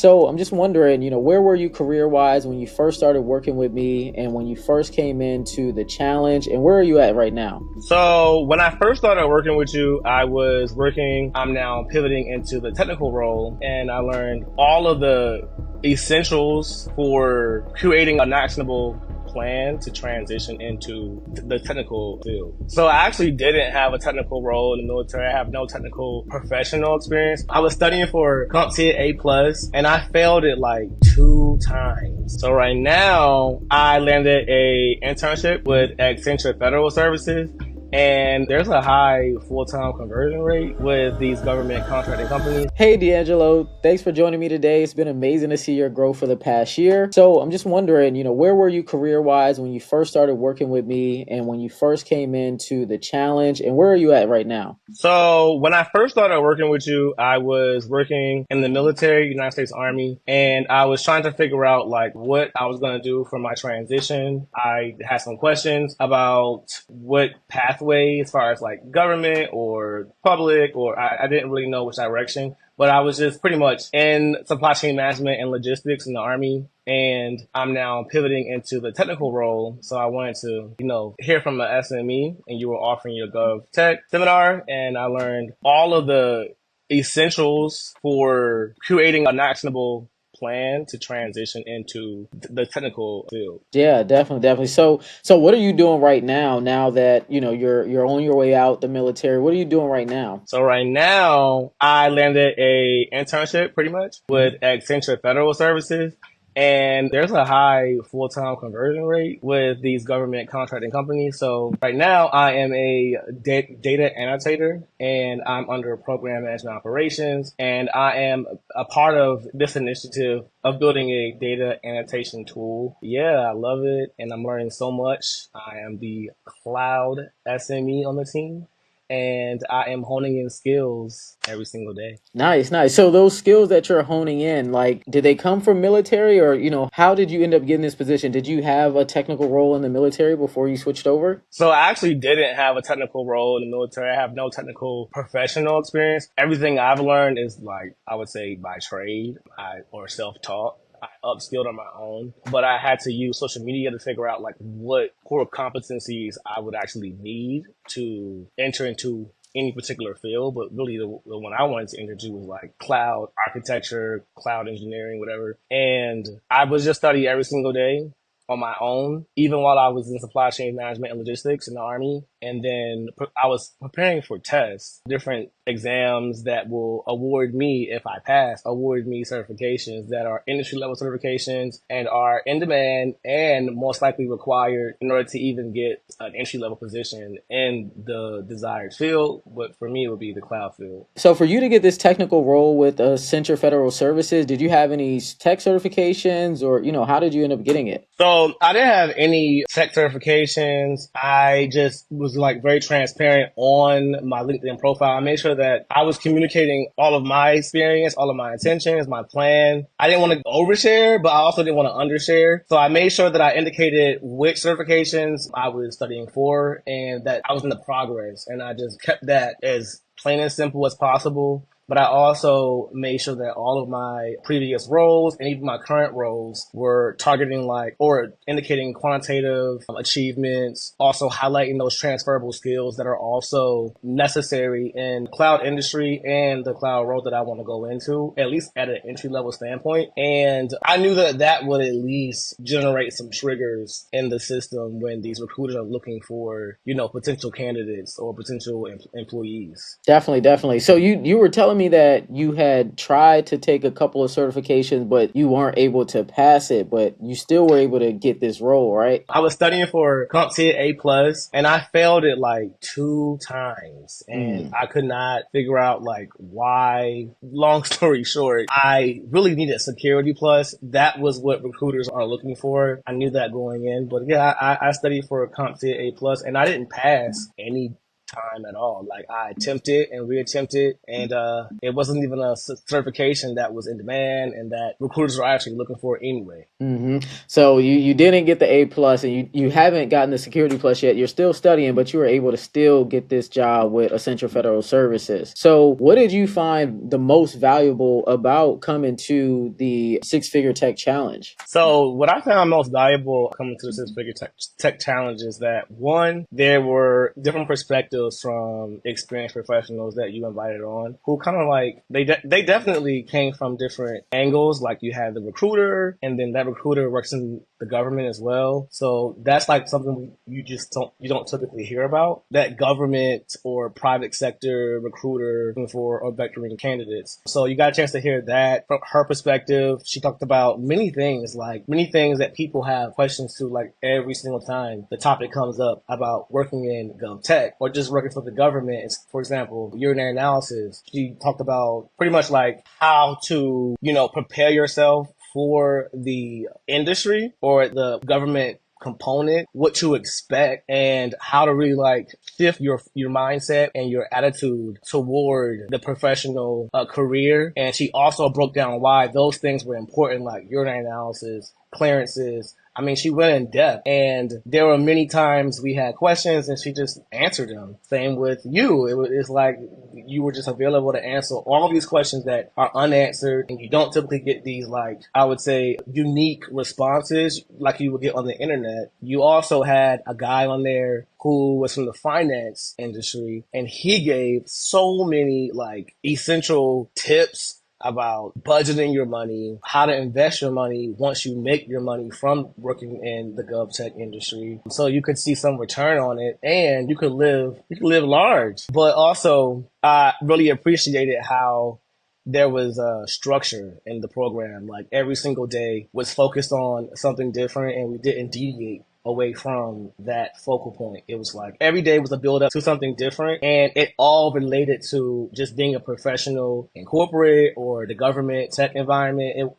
So I'm just wondering, where were you career-wise when you first started working with me and when you first came into the challenge, and where are you at right now? So when I first started working with you, I'm now pivoting into the technical role, and I learned all of the essentials for creating an actionable plan to transition into the technical field. So I actually didn't have a technical role in the military. I have no technical professional experience. I was studying for Connct A+, and I failed it like 2 times. So right now, I landed a internship with Accenture Federal Services. And there's a high full-time conversion rate with these government contracting companies. Hey, D'Angelo, thanks for joining me today. It's been amazing to see your growth for the past year. So I'm just wondering, where were you career-wise when you first started working with me and when you first came into the challenge, and where are you at right now? So when I first started working with you, I was working in the military, United States Army, and I was trying to figure out like what I was going to do for my transition. I had some questions about what pathway as far as like government or public, or I didn't really know which direction. But I was just pretty much in supply chain management and logistics in the Army. And I'm now pivoting into the technical role. So I wanted to, hear from an SME, and you were offering your GovTech seminar. And I learned all of the essentials for creating an actionable plan to transition into the technical field. Yeah, definitely. So what are you doing right now that, you're on your way out the military? What are you doing right now? So right now, I landed a internship pretty much with Accenture Federal Services. And there's a high full-time conversion rate with these government contracting companies. So right now I am a data annotator, and I'm under program management operations. And I am a part of this initiative of building a data annotation tool. Yeah, I love it. And I'm learning so much. I am the cloud SME on the team, and I am honing in skills every single day. Nice. So those skills that you're honing in, like, did they come from military, or, how did you end up getting this position? Did you have a technical role in the military before you switched over? So I actually didn't have a technical role in the military. I have no technical professional experience. Everything I've learned is like, I would say by trade or self-taught. I upskilled on my own, but I had to use social media to figure out like what core competencies I would actually need to enter into any particular field. But really the one I wanted to enter into was like cloud architecture, cloud engineering, whatever. And I was just studying every single day on my own, even while I was in supply chain management and logistics in the Army. And then I was preparing for tests, different exams that will award me, if I pass, award me certifications that are industry level certifications and are in demand and most likely required in order to even get an entry level position in the desired field. But for me, it would be the cloud field. So for you to get this technical role with Accenture Federal Services, did you have any tech certifications, or, how did you end up getting it? So I didn't have any tech certifications. I just was like very transparent on my LinkedIn profile. I made sure that I was communicating all of my experience, all of my intentions, my plan. I didn't want to overshare, but I also didn't want to undershare. So I made sure that I indicated which certifications I was studying for and that I was in the progress. And I just kept that as plain and simple as possible. But I also made sure that all of my previous roles and even my current roles were targeting like, or indicating quantitative achievements, also highlighting those transferable skills that are also necessary in cloud industry and the cloud role that I want to go into, at least at an entry level standpoint. And I knew that that would at least generate some triggers in the system when these recruiters are looking for, potential candidates or potential employees. Definitely. So you were telling me that you had tried to take a couple of certifications, but you weren't able to pass it, but you still were able to get this role, right? I was studying for Connct A+, and I failed it like 2 times, and I could not figure out like why. Long story short, I really needed Security Plus. That was what recruiters are looking for. I knew that going in, but yeah, I studied for Connct A+, and I didn't pass any time at all. Like I attempted and reattempted, and it wasn't even a certification that was in demand and that recruiters were actually looking for anyway. So you didn't get the A+, and you haven't gotten the Security Plus yet. You're still studying, but you were able to still get this job with Accenture Federal Services. So what did you find the most valuable about coming to the Six Figure Tech Challenge? So what I found most valuable coming to the Six Figure Tech Challenge is that one, there were different perspectives from experienced professionals that you invited on who kind of like, they definitely came from different angles. Like you had the recruiter, and then that recruiter works in the government as well. So that's like something you don't typically hear about. That government or private sector recruiter for or vectoring candidates. So you got a chance to hear that from her perspective. She talked about many things that people have questions to, like every single time the topic comes up about working in GovTech or just working for the government. It's, for example, urinary analysis. She talked about pretty much like how to, prepare yourself for the industry or the government component, what to expect, and how to really like shift your mindset and your attitude toward the professional career. And she also broke down why those things were important, like urinary analysis, clearances. I mean, she went in depth, and there were many times we had questions and she just answered them. Same with you. It's like you were just available to answer all of these questions that are unanswered, and you don't typically get these, like, I would say, unique responses like you would get on the internet. You also had a guy on there who was from the finance industry, and he gave so many like essential tips about budgeting your money, how to invest your money once you make your money from working in the GovTech industry. So you could see some return on it, and you could live large. But also, I really appreciated how there was a structure in the program. Like every single day was focused on something different, and we didn't deviate away from that focal point. It was like every day was a build up to something different, and it all related to just being a professional in corporate or the government tech environment.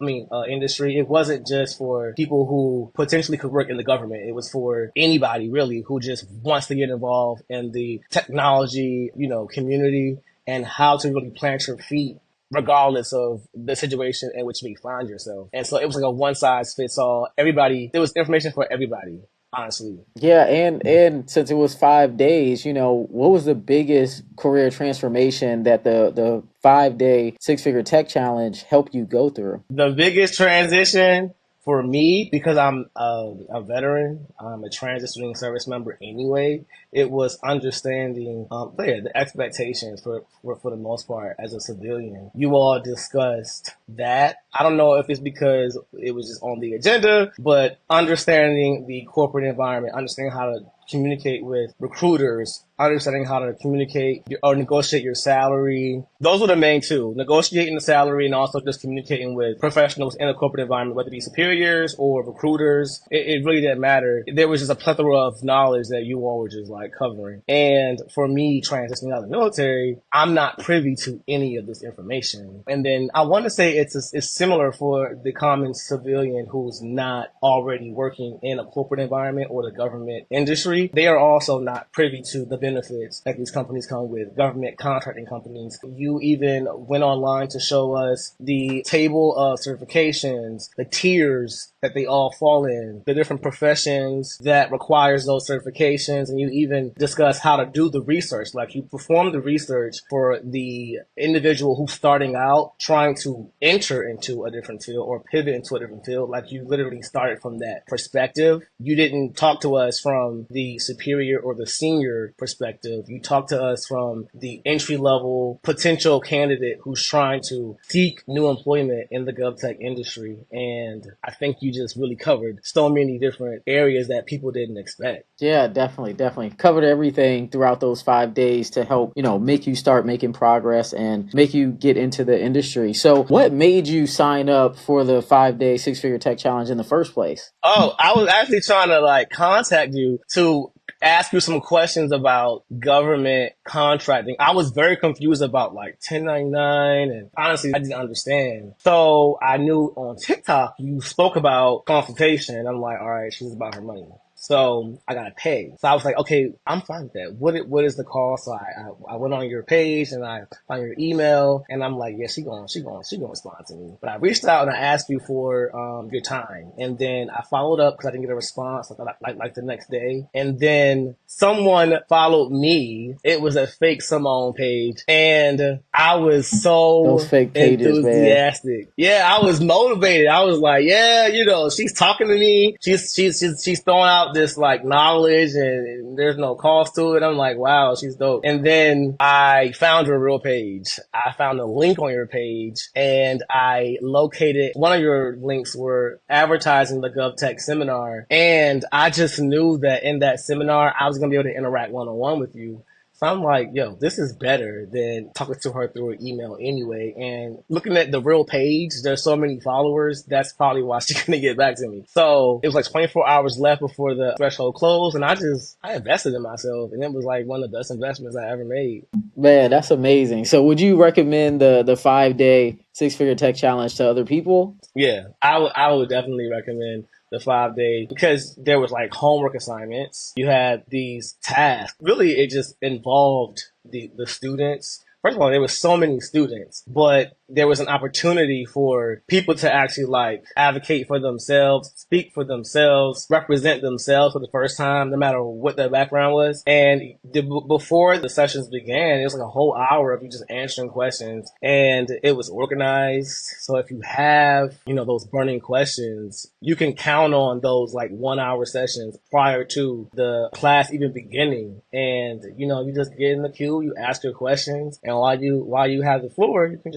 Industry. It wasn't just for people who potentially could work in the government. It was for anybody really who just wants to get involved in the technology, community, and how to really plant your feet regardless of the situation in which you find yourself. And so it was like a one size fits all. There was information for everybody, honestly. Yeah, and since it was 5 days, what was the biggest career transformation that the 5 day Six Figure Tech Challenge helped you go through? The biggest transition for me, because I'm a veteran, I'm a transitioning service member anyway, it was understanding the expectations for the most part as a civilian. You all discussed that. I don't know if it's because it was just on the agenda, but understanding the corporate environment, understanding how to communicate with recruiters, understanding how to communicate or negotiate your salary. Those were the main two, negotiating the salary and also just communicating with professionals in a corporate environment, whether it be superiors or recruiters. It really didn't matter. There was just a plethora of knowledge that you all were just like covering. And for me, transitioning out of the military, I'm not privy to any of this information. And then I want to say it's similar for the common civilian who's not already working in a corporate environment or the government industry. They are also not privy to the benefits that these companies come with, government contracting companies. You even went online to show us the table of certifications, the tiers that they all fall in, the different professions that requires those certifications, and you even discuss how to do the research. Like you perform the research for the individual who's starting out, trying to enter into a different field or pivot into a different field. Like you literally started from that perspective. You didn't talk to us from the superior or the senior perspective. You talked to us from the entry level potential candidate who's trying to seek new employment in the GovTech industry. And I think you just really covered so many different areas that people didn't expect. Yeah, definitely. Covered everything throughout those 5 days to help, make you start making progress and make you get into the industry. So what made you sign up for the 5 day Six Figure Tech Challenge in the first place? Oh, I was actually trying to like contact you to ask you some questions about government contracting. I was very confused about like 1099, and honestly, I didn't understand. So I knew on TikTok you spoke about consultation, and I'm like, all right, she's about her money. So I gotta pay. So I was like, okay, I'm fine with that. What is the cost? So I went on your page and I found your email and I'm like, yeah, she gonna respond to me. But I reached out and I asked you for your time. And then I followed up because I didn't get a response like the next day. And then someone followed me. It was a fake Symoné page. And I was Those so fake pages, man. enthusiastic. Yeah, I was motivated. I was like, yeah, she's talking to me. She's throwing out this like knowledge and there's no cost to it. I'm like, wow, she's dope. And then I found your real page. I found a link on your page and I located one of your links were advertising the GovTech seminar. And I just knew that in that seminar, I was going to be able to interact one-on-one with you. So I'm like, yo, this is better than talking to her through an email anyway. And looking at the real page, there's so many followers. That's probably why she's going to get back to me. So it was like 24 hours left before the threshold closed. And I invested in myself. And it was like one of the best investments I ever made. Man, that's amazing. So would you recommend the 5-day 6-figure tech challenge to other people? Yeah, I would definitely recommend the 5 day because there was like homework assignments. You had these tasks. Really, it just involved the students. First of all, there was so many students, but there was an opportunity for people to actually like advocate for themselves, speak for themselves, represent themselves for the first time, no matter what their background was. And before the sessions began, it was like a whole hour of you just answering questions and it was organized. So if you have, those burning questions, you can count on those like 1 hour sessions prior to the class even beginning. And, you just get in the queue, you ask your questions. And while you have the floor, you can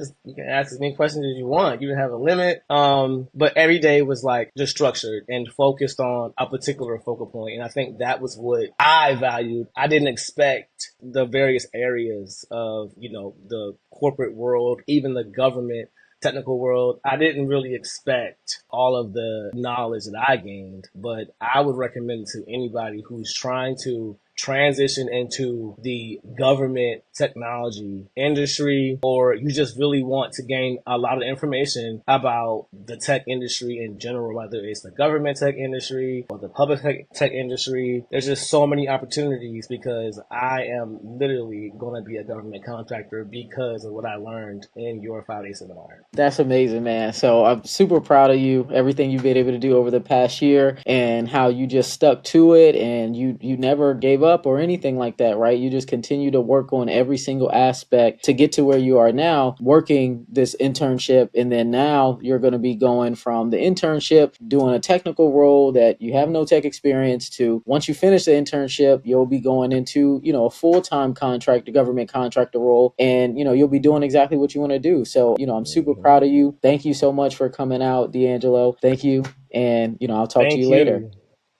ask as many questions as you want. You didn't have a limit. But every day was like just structured and focused on a particular focal point. And I think that was what I valued. I didn't expect the various areas of, the corporate world, even the government technical world. I didn't really expect all of the knowledge that I gained, but I would recommend it to anybody who's trying to transition into the government technology industry, or you just really want to gain a lot of information about the tech industry in general, whether it's the government tech industry or the public tech industry. There's just so many opportunities because I am literally going to be a government contractor because of what I learned in your 5-day seminar. That's amazing, man. So I'm super proud of you, everything you've been able to do over the past year and how you just stuck to it and you never gave up or anything like that, right? You just continue to work on every single aspect to get to where you are now, working this internship. And then now you're going to be going from the internship, doing a technical role that you have no tech experience to once you finish the internship, you'll be going into, a full-time contract, a government contractor role. And, you'll be doing exactly what you want to do. So, I'm super proud of you. Thank you so much for coming out, D'Angelo. Thank you. And, I'll talk to Thank you later. you.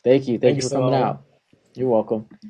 Thank you. Thank Thank you, you for coming Simone. out. You're welcome.